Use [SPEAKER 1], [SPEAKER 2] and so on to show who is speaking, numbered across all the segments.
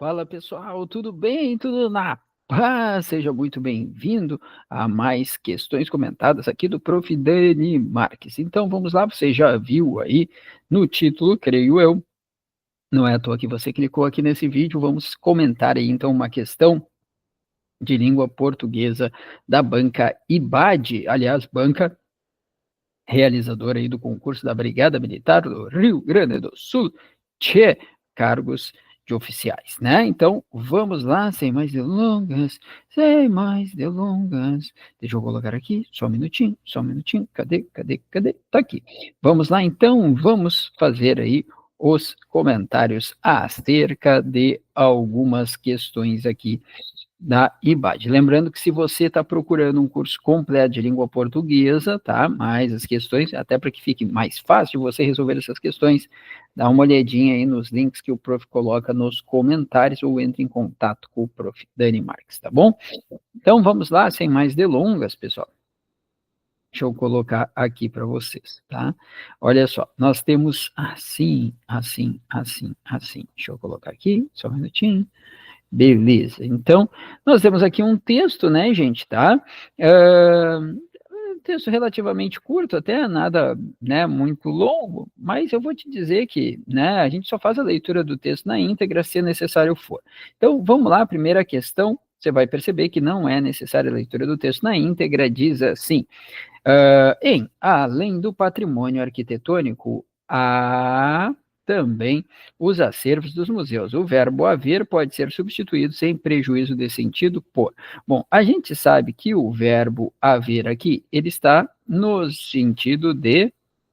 [SPEAKER 1] Fala pessoal, tudo bem? Tudo na paz? Seja muito bem-vindo a mais questões comentadas aqui do Prof. Dani Marques. Então vamos lá, você já viu aí no título, creio eu, não é à toa que você clicou aqui nesse vídeo, vamos comentar aí então uma questão de língua portuguesa da banca IBAD, aliás, banca realizadora aí do concurso da Brigada Militar do Rio Grande do Sul, tchê, cargos de oficiais, né? Então, vamos lá, sem mais delongas. Deixa eu colocar aqui, só um minutinho, cadê? Tá aqui. Vamos lá, então, vamos fazer aí os comentários acerca de algumas questões aqui da IBAD. Lembrando que se você está procurando um curso completo de língua portuguesa, tá? Mais as questões, até para que fique mais fácil você resolver essas questões, dá uma olhadinha aí nos links que o prof coloca nos comentários ou entre em contato com o prof Dani Marques, tá bom? Então vamos lá, sem mais delongas, pessoal. Deixa eu colocar aqui para vocês, tá? Olha só, nós temos assim. Deixa eu colocar aqui, só um minutinho. Beleza, então, nós temos aqui um texto, né, gente, tá? Um texto relativamente curto, até nada, né, muito longo, mas eu vou te dizer que, né, a gente só faz a leitura do texto na íntegra se necessário for. Então, vamos lá, primeira questão, você vai perceber que não é necessária a leitura do texto na íntegra, diz assim, além do patrimônio arquitetônico, há também os acervos dos museus. O verbo haver pode ser substituído sem prejuízo de sentido por. Bom, a gente sabe que o verbo haver aqui, ele está no sentido de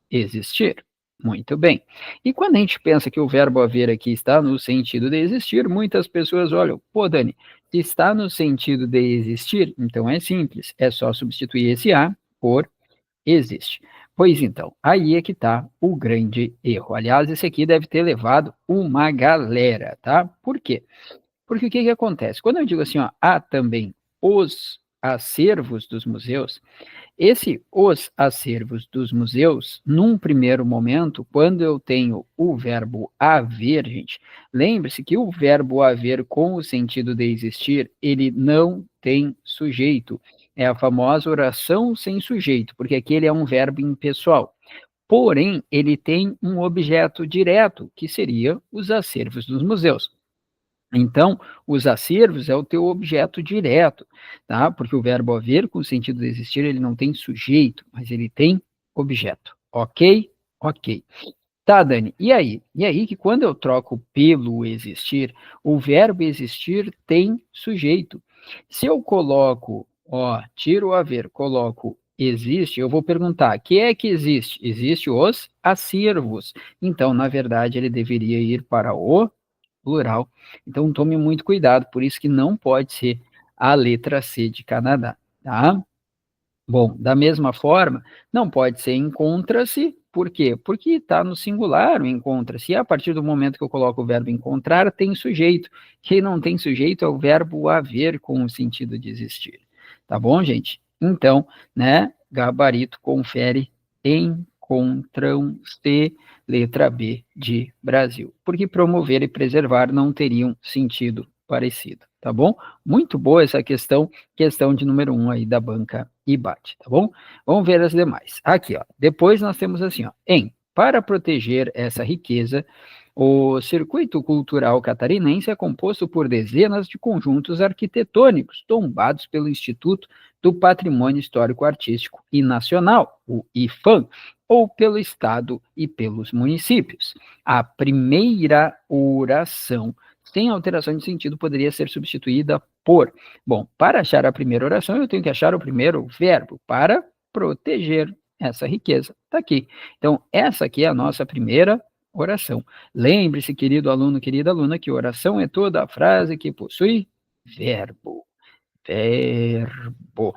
[SPEAKER 1] existir. Muito bem. E quando a gente pensa que o verbo haver aqui está no sentido de existir, muitas pessoas olham, pô, Dani, se está no sentido de existir, então é simples, é só substituir esse a por existe. Pois então, aí é que está o grande erro. Aliás, esse aqui deve ter levado uma galera, tá? Por quê? Porque o que que acontece? Quando eu digo assim, ó, há também os acervos dos museus, os acervos dos museus, num primeiro momento, quando eu tenho o verbo haver, gente, lembre-se que o verbo haver com o sentido de existir, ele não tem sujeito. É a famosa oração sem sujeito, porque aqui ele é um verbo impessoal. Porém, ele tem um objeto direto, que seria os acervos dos museus. Então, os acervos é o teu objeto direto, tá? Porque o verbo haver, com o sentido de existir, ele não tem sujeito, mas ele tem objeto. Ok? Ok. Tá, Dani. E aí? E aí que quando eu troco pelo existir, o verbo existir tem sujeito. Se eu coloco, ó, tiro o haver, coloco existe, eu vou perguntar, que é que existe? Existe os acervos. Então, na verdade, ele deveria ir para o plural. Então tome muito cuidado, por isso que não pode ser a letra C de Canadá, tá? Bom, da mesma forma, não pode ser encontra-se, por quê? Porque está no singular o encontra-se, e a partir do momento que eu coloco o verbo encontrar, tem sujeito. Quem não tem sujeito é o verbo haver com o sentido de existir. Tá bom, gente? Então, né, gabarito confere encontram-se, letra B de Brasil. Porque promover e preservar não teriam sentido parecido, tá bom? Muito boa essa questão de número 1 aí da banca IBAT, tá bom? Vamos ver as demais. Aqui, ó. Depois nós temos assim, ó. Para proteger essa riqueza, o circuito cultural catarinense é composto por dezenas de conjuntos arquitetônicos tombados pelo Instituto do Patrimônio Histórico Artístico e Nacional, o IFAM, ou pelo Estado e pelos municípios. A primeira oração, sem alteração de sentido, poderia ser substituída por. Bom, para achar a primeira oração, eu tenho que achar o primeiro verbo para proteger essa riqueza. Está aqui. Então, essa aqui é a nossa primeira oração. Lembre-se, querido aluno, querida aluna, que oração é toda a frase que possui verbo. Verbo.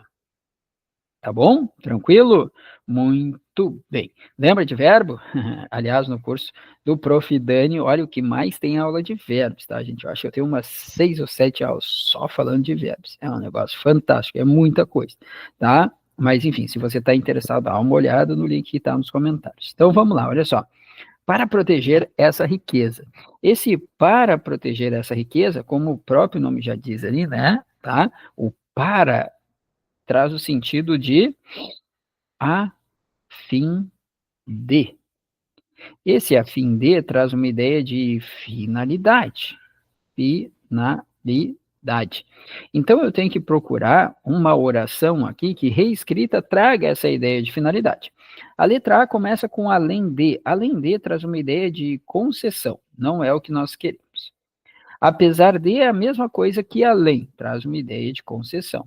[SPEAKER 1] Tá bom? Tranquilo? Muito bem. Lembra de verbo? Aliás, no curso do Prof. Dani, olha o que mais tem aula de verbos, tá, gente? Eu acho que eu tenho umas 6 ou 7 aulas só falando de verbos. É um negócio fantástico, é muita coisa, tá? Mas, enfim, se você está interessado, dá uma olhada no link que está nos comentários. Então, vamos lá, olha só. para proteger essa riqueza. Esse para proteger essa riqueza, como o próprio nome já diz ali, né? Tá? O para traz o sentido de a fim de. Esse a fim de traz uma ideia de finalidade. Finalidade. Então eu tenho que procurar uma oração aqui que reescrita traga essa ideia de finalidade. A letra A começa com além de. Além de traz uma ideia de concessão. Não é o que nós queremos. Apesar de é a mesma coisa que além, traz uma ideia de concessão.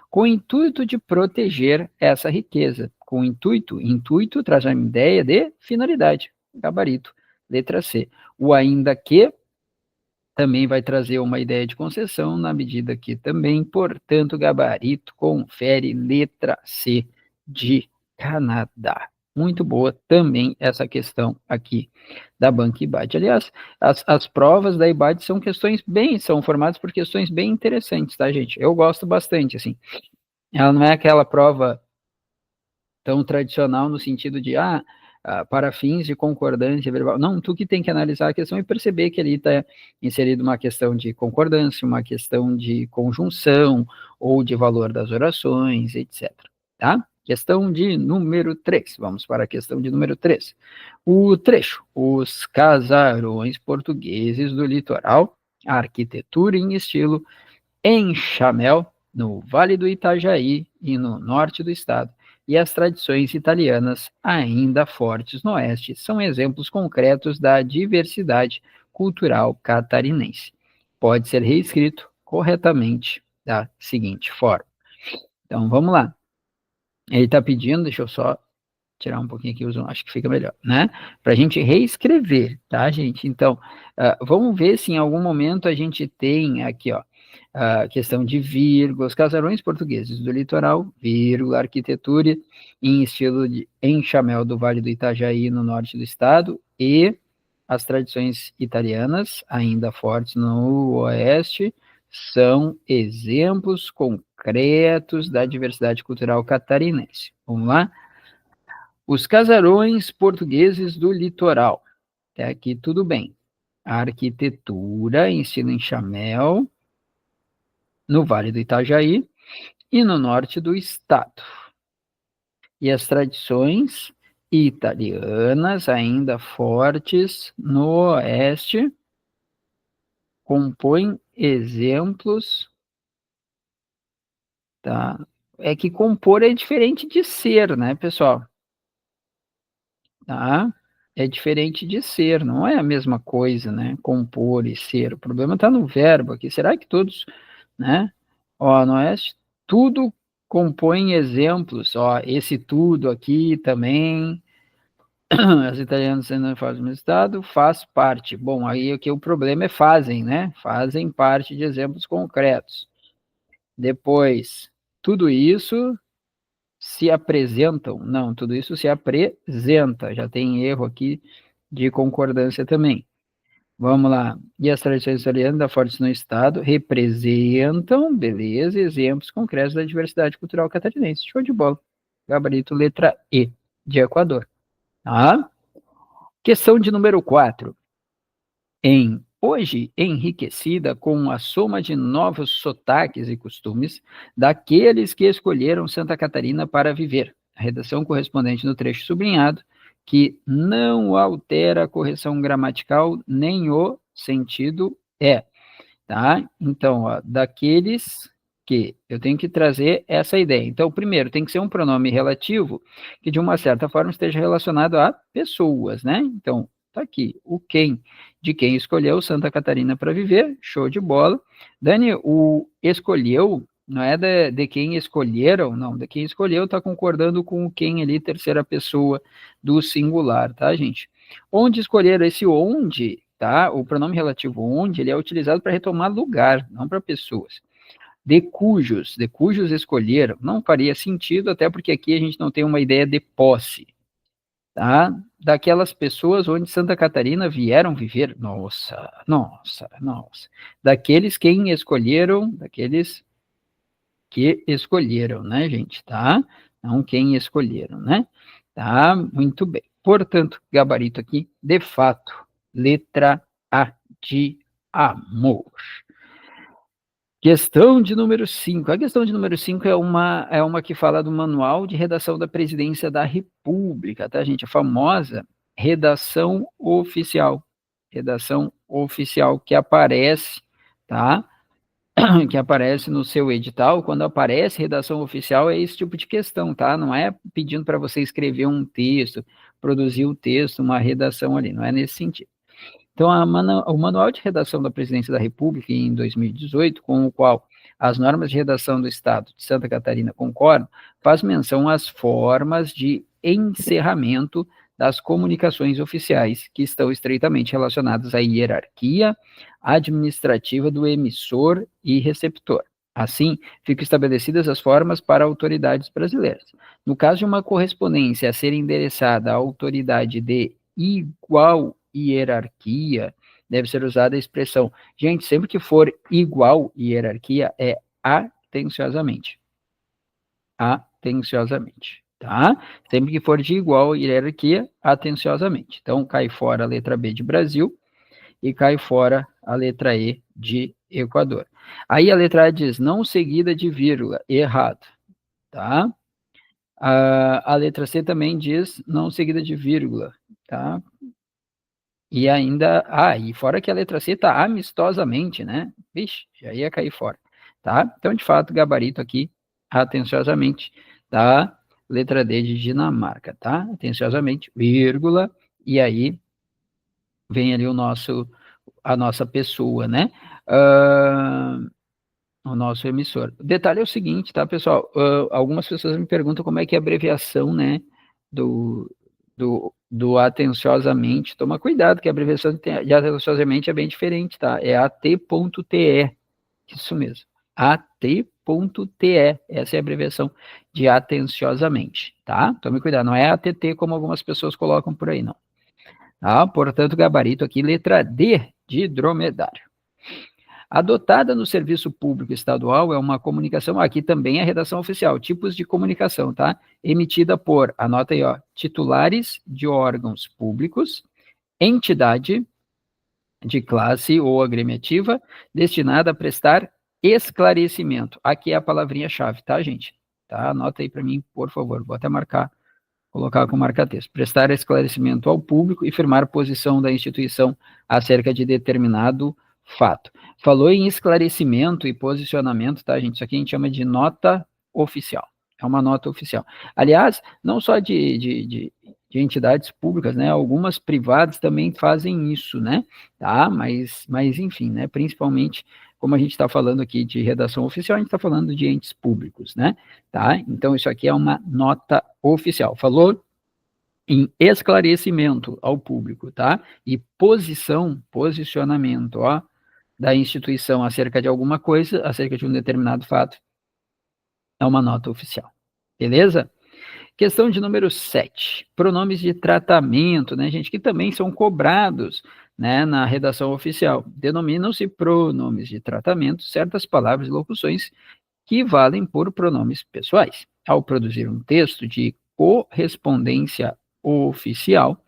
[SPEAKER 1] Com o intuito de proteger essa riqueza. Com intuito traz uma ideia de finalidade. Gabarito. Letra C. O ainda que também vai trazer uma ideia de concessão na medida que também, portanto, gabarito confere letra C de Canadá. Muito boa também essa questão aqui da banca IBAD. Aliás, as provas da IBAD são formadas por questões bem interessantes, tá, gente? Eu gosto bastante, assim. Ela não é aquela prova tão tradicional no sentido de, para fins de concordância verbal. Não, tu que tem que analisar a questão e perceber que ali está inserida uma questão de concordância, uma questão de conjunção ou de valor das orações, etc. Tá? Questão de número 3. Vamos para a questão de número 3. O trecho. Os casarões portugueses do litoral, arquitetura em estilo enxamel, no Vale do Itajaí e no norte do estado, e as tradições italianas, ainda fortes no oeste, são exemplos concretos da diversidade cultural catarinense. Pode ser reescrito corretamente da seguinte forma. Então, vamos lá. Ele está pedindo, deixa eu só tirar um pouquinho aqui, acho que fica melhor, né? Para a gente reescrever, tá, gente? Então, vamos ver se em algum momento a gente tem aqui, ó, a questão de vírgulas, casarões portugueses do litoral, vírgula, arquitetura em estilo de enxamel do Vale do Itajaí, no norte do estado, e as tradições italianas, ainda fortes no oeste, são exemplos concretos da diversidade cultural catarinense. Vamos lá? Os casarões portugueses do litoral. Até aqui tudo bem. A arquitetura em estilo enxamel, no Vale do Itajaí e no norte do estado. E as tradições italianas, ainda fortes no oeste, compõem exemplos, tá? É que compor é diferente de ser, né, pessoal? Tá? É diferente de ser, não é a mesma coisa, né? Compor e ser. O problema está no verbo aqui. Será que todos, né? Ó, no oeste, tudo compõe exemplos. Ó, esse tudo aqui também, as italianas sendo fazem no estado, faz parte. Bom, aí aqui o problema é fazem, né? Fazem parte de exemplos concretos. Depois, tudo isso se apresentam. Não, tudo isso se apresenta. Já tem erro aqui de concordância também. Vamos lá. E as tradições italianas da Fortes no Estado representam, beleza, exemplos concretos da diversidade cultural catarinense. Show de bola. Gabarito letra E, de Equador. Tá? Questão de número 4. Hoje enriquecida com a soma de novos sotaques e costumes daqueles que escolheram Santa Catarina para viver. A redação correspondente no trecho sublinhado, que não altera a correção gramatical nem o sentido é. Tá? Então, ó, daqueles que eu tenho que trazer essa ideia. Então, primeiro, tem que ser um pronome relativo que, de uma certa forma, esteja relacionado a pessoas, né? Então, tá aqui, o quem, de quem escolheu Santa Catarina para viver, show de bola. Dani, o escolheu, não é de quem escolheram, não, de quem escolheu está concordando com o quem ali, terceira pessoa do singular, tá, gente? Onde escolheram esse onde, tá? O pronome relativo onde, ele é utilizado para retomar lugar, não para pessoas. De cujos escolheram, não faria sentido, até porque aqui a gente não tem uma ideia de posse, tá? Daquelas pessoas onde Santa Catarina vieram viver, nossa. Daqueles que escolheram, né, gente, tá? Não quem escolheram, né? Tá, muito bem. Portanto, gabarito aqui, de fato, letra A de amor. Questão de número 5. A questão de número 5 é uma que fala do Manual de Redação da Presidência da República, tá, gente? A famosa redação oficial. Redação oficial que aparece, tá? Que aparece no seu edital. Quando aparece redação oficial, é esse tipo de questão, tá? Não é pedindo para você escrever um texto, produzir o texto, uma redação ali, não é nesse sentido. Então, o Manual de Redação da Presidência da República, em 2018, com o qual as normas de redação do Estado de Santa Catarina concordam, faz menção às formas de encerramento das comunicações oficiais, que estão estreitamente relacionadas à hierarquia administrativa do emissor e receptor. Assim, ficam estabelecidas as formas para autoridades brasileiras. No caso de uma correspondência a ser endereçada à autoridade de igual hierarquia, deve ser usada a expressão. Gente, sempre que for igual hierarquia, é atenciosamente. Atenciosamente, tá? Sempre que for de igual hierarquia, atenciosamente. Então, cai fora a letra B de Brasil e cai fora a letra E de Equador. Aí a letra A diz não seguida de vírgula, errado, tá? A letra C também diz não seguida de vírgula, tá? E ainda, e fora que a letra C tá amistosamente, né? Vixe, já ia cair fora, tá? Então, de fato, gabarito aqui, atenciosamente, tá? Letra D de Dinamarca, tá? Atenciosamente, vírgula, e aí vem ali a nossa pessoa, né? O nosso emissor. O detalhe é o seguinte, tá, pessoal? Algumas pessoas me perguntam como é que é a abreviação, né, do atenciosamente. Toma cuidado, que a abreviação de atenciosamente é bem diferente, tá? É AT.TE. Isso mesmo. AT.TE. Essa é a abreviação de atenciosamente, tá? Tome cuidado, não é ATT como algumas pessoas colocam por aí, não. Tá? Portanto, gabarito aqui, letra D de dromedário. Adotada no serviço público estadual é uma comunicação, aqui também é redação oficial, tipos de comunicação, tá? Emitida por, anota aí, ó, titulares de órgãos públicos, entidade de classe ou agremiativa, destinada a prestar esclarecimento. Aqui é a palavrinha-chave, tá, gente? Tá? Anota aí para mim, por favor, vou até colocar com marca-texto. Prestar esclarecimento ao público e firmar posição da instituição acerca de determinado fato. Falou em esclarecimento e posicionamento, tá, gente? Isso aqui a gente chama de nota oficial. É uma nota oficial. Aliás, não só de entidades públicas, né? Algumas privadas também fazem isso, né? Tá? Mas enfim, né? Principalmente, como a gente está falando aqui de redação oficial, a gente está falando de entes públicos, né? Tá? Então, isso aqui é uma nota oficial. Falou em esclarecimento ao público, tá? E posicionamento, ó, da instituição acerca de alguma coisa, acerca de um determinado fato, é uma nota oficial. Beleza? Questão de número 7. Pronomes de tratamento, né, gente, que também são cobrados, né, na redação oficial. Denominam-se pronomes de tratamento certas palavras e locuções que valem por pronomes pessoais. Ao produzir um texto de correspondência oficial,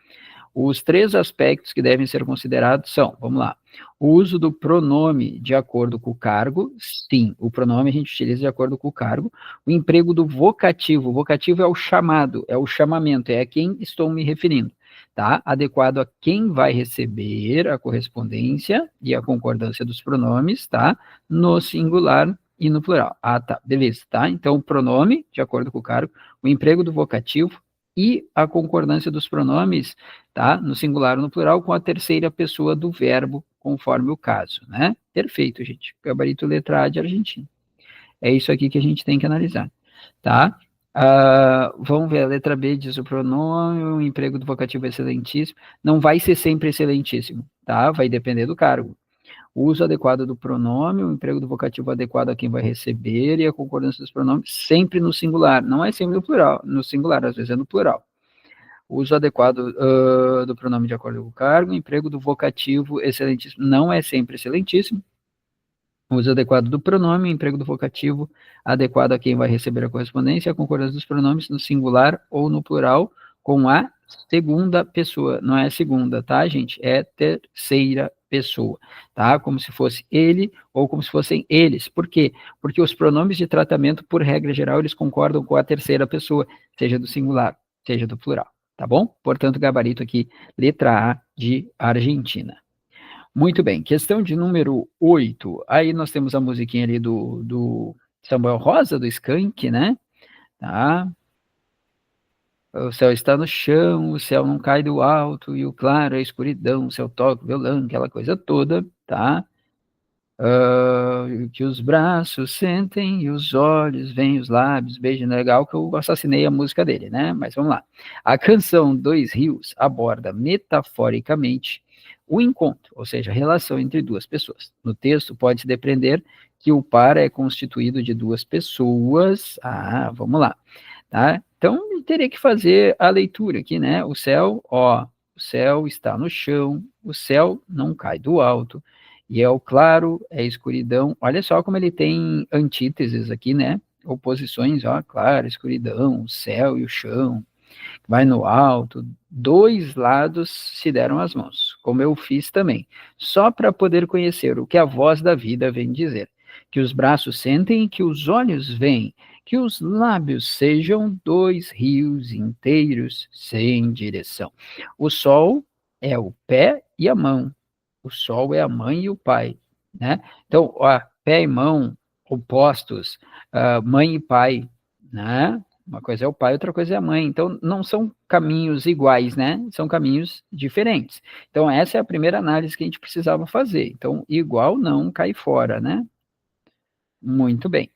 [SPEAKER 1] os 3 aspectos que devem ser considerados são, vamos lá, o uso do pronome de acordo com o cargo, sim, o pronome a gente utiliza de acordo com o cargo, o emprego do vocativo é o chamado, é o chamamento, é a quem estou me referindo, tá? Adequado a quem vai receber a correspondência e a concordância dos pronomes, tá? No singular e no plural. Tá, beleza, tá? Então, o pronome, de acordo com o cargo, o emprego do vocativo e a concordância dos pronomes, tá? No singular ou no plural, com a terceira pessoa do verbo, conforme o caso, né? Perfeito, gente. Gabarito letra A de Argentina. É isso aqui que a gente tem que analisar, tá? Vamos ver, a letra B diz o pronome, o emprego do vocativo é excelentíssimo. Não vai ser sempre excelentíssimo, tá? Vai depender do cargo. O uso adequado do pronome, o emprego do vocativo adequado a quem vai receber e a concordância dos pronomes sempre no singular. Não é sempre no plural, no singular, às vezes é no plural. O uso adequado do pronome de acordo com o cargo, o emprego do vocativo excelentíssimo. Não é sempre excelentíssimo. O uso adequado do pronome, o emprego do vocativo adequado a quem vai receber a correspondência, a concordância dos pronomes no singular ou no plural, com a segunda pessoa, não é segunda, tá, gente? É terceira pessoa, tá? Como se fosse ele ou como se fossem eles. Por quê? Porque os pronomes de tratamento, por regra geral, eles concordam com a terceira pessoa, seja do singular, seja do plural, tá bom? Portanto, gabarito aqui, letra A de Argentina. Muito bem, questão de número 8. Aí nós temos a musiquinha ali do Samuel Rosa, do Skank, né? Tá? O céu está no chão, o céu não cai do alto, e o claro é a escuridão, o céu toca o violão, aquela coisa toda, tá? Que os braços sentem e os olhos veem, os lábios beijam. Legal que eu assassinei a música dele, né? Mas vamos lá. A canção Dois Rios aborda metaforicamente o encontro, ou seja, a relação entre duas pessoas. No texto pode-se depreender que o par é constituído de duas pessoas. Vamos lá, tá? Então, eu teria que fazer a leitura aqui, né? O céu, ó, o céu está no chão, o céu não cai do alto, e é o claro, é a escuridão. Olha só como ele tem antíteses aqui, né? Oposições, ó, claro, escuridão, o céu e o chão, vai no alto. Dois lados se deram as mãos, como eu fiz também, só para poder conhecer o que a voz da vida vem dizer. Que os braços sentem, que os olhos veem, que os lábios sejam dois rios inteiros sem direção. O sol é o pé e a mão. O sol é a mãe e o pai, né? Então, ó, pé e mão opostos, mãe e pai, né? Uma coisa é o pai, outra coisa é a mãe. Então, não são caminhos iguais, né? São caminhos diferentes. Então, essa é a primeira análise que a gente precisava fazer. Então, igual não cai fora, né? Muito bem.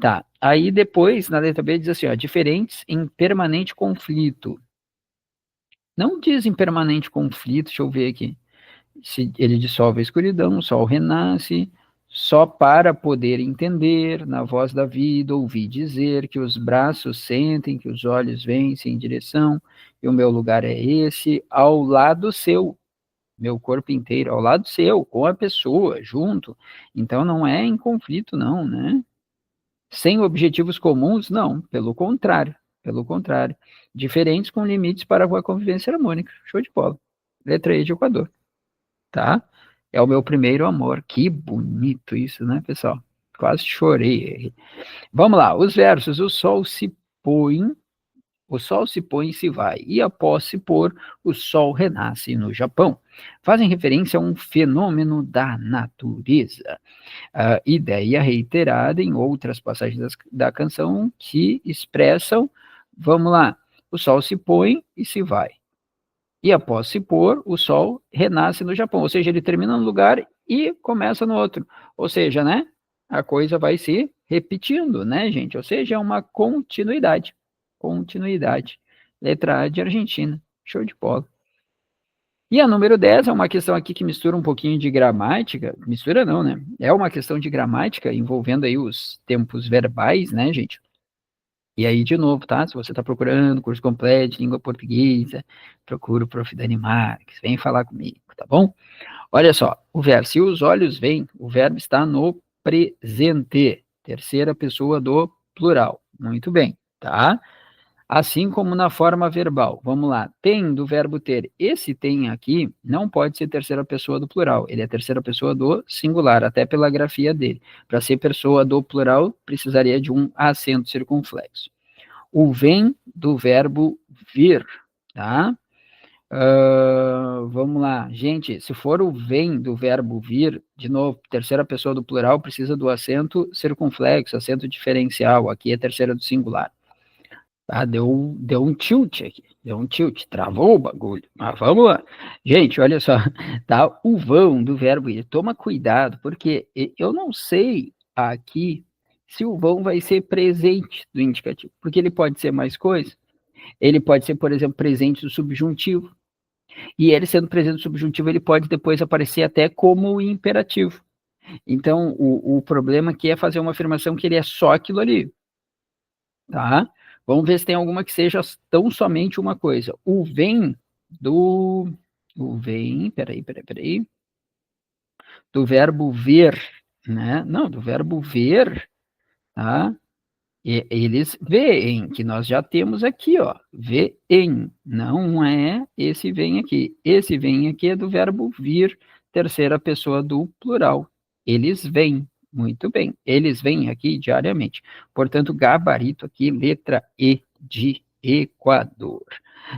[SPEAKER 1] Tá. Aí depois, na letra B, diz assim, ó, diferentes em permanente conflito. Não diz em permanente conflito, deixa eu ver aqui. Se ele dissolve a escuridão, o sol renasce, só para poder entender, na voz da vida, ouvir dizer que os braços sentem, que os olhos veem sem direção, e o meu lugar é esse, ao lado seu, meu corpo inteiro, ao lado seu, com a pessoa, junto. Então não é em conflito, não, né? Sem objetivos comuns, não, pelo contrário, pelo contrário. Diferentes com limites para a convivência harmônica. Show de bola. Letra E de Equador, tá? É o meu primeiro amor. Que bonito isso, né, pessoal? Quase chorei. Vamos lá, os versos. O sol se põe e se vai, e após se pôr, o sol renasce no Japão. Fazem referência a um fenômeno da natureza. Ideia reiterada em outras passagens da canção que expressam, vamos lá, o sol se põe e se vai. E após se pôr, o sol renasce no Japão. Ou seja, ele termina num lugar e começa no outro. Ou seja, né? A coisa vai se repetindo, né, gente? Ou seja, é uma continuidade. Continuidade. Letra A de Argentina. Show de bola. E a número 10 é uma questão aqui que mistura um pouquinho de gramática. Mistura não, né? É uma questão de gramática envolvendo aí os tempos verbais, né, gente? E aí, de novo, tá? Se você está procurando curso completo de língua portuguesa, procura o Prof. Dani Marques, vem falar comigo, tá bom? Olha só, o verbo, se os olhos veem, o verbo está no presente, terceira pessoa do plural. Muito bem, tá? Assim como na forma verbal. Vamos lá, tem do verbo ter. Esse tem aqui não pode ser terceira pessoa do plural, ele é terceira pessoa do singular, até pela grafia dele. Para ser pessoa do plural, precisaria de um acento circunflexo. O vem do verbo vir, tá? Vamos lá, gente, se for o vem do verbo vir, de novo, terceira pessoa do plural, precisa do acento circunflexo, acento diferencial, aqui é terceira do singular. Tá, deu um tilt aqui, deu um tilt, travou o bagulho, mas vamos lá. Gente, olha só, tá, o vão do verbo ir, toma cuidado, porque eu não sei aqui se o vão vai ser presente do indicativo, porque ele pode ser mais coisa, ele pode ser, por exemplo, presente do subjuntivo, e ele sendo presente do subjuntivo, ele pode depois aparecer até como imperativo. Então, o problema aqui é fazer uma afirmação que ele é só aquilo ali, tá? Vamos ver se tem alguma que seja tão somente uma coisa. O vem do... O vem... Peraí. Do verbo ver, né? Não, do verbo ver, tá? Eles veem, que nós já temos aqui, ó, veem, não é esse vem aqui. Esse vem aqui é do verbo vir, terceira pessoa do plural. Eles vêm, muito bem, eles vêm aqui diariamente. Portanto, gabarito aqui, letra E de Equador.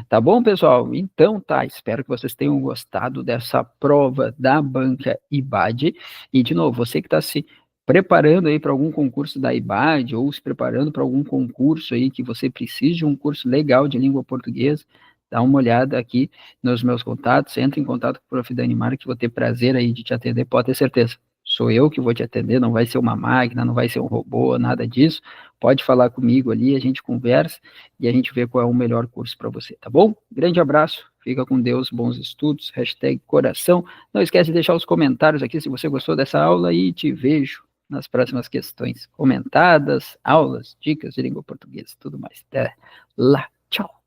[SPEAKER 1] Tá bom, pessoal? Então tá, espero que vocês tenham gostado dessa prova da banca IBAD. E, de novo, você que está se preparando aí para algum concurso da IBAD ou se preparando para algum concurso aí que você precise de um curso legal de língua portuguesa, dá uma olhada aqui nos meus contatos, entre em contato com o Prof. Danimar, que vou ter prazer aí de te atender, pode ter certeza. Sou eu que vou te atender, não vai ser uma máquina, não vai ser um robô, nada disso. Pode falar comigo ali, a gente conversa e a gente vê qual é o melhor curso para você, tá bom? Grande abraço, fica com Deus, bons estudos, #coração. Não esquece de deixar os comentários aqui se você gostou dessa aula e te vejo nas próximas questões comentadas, aulas, dicas de língua portuguesa, tudo mais. Até lá. Tchau.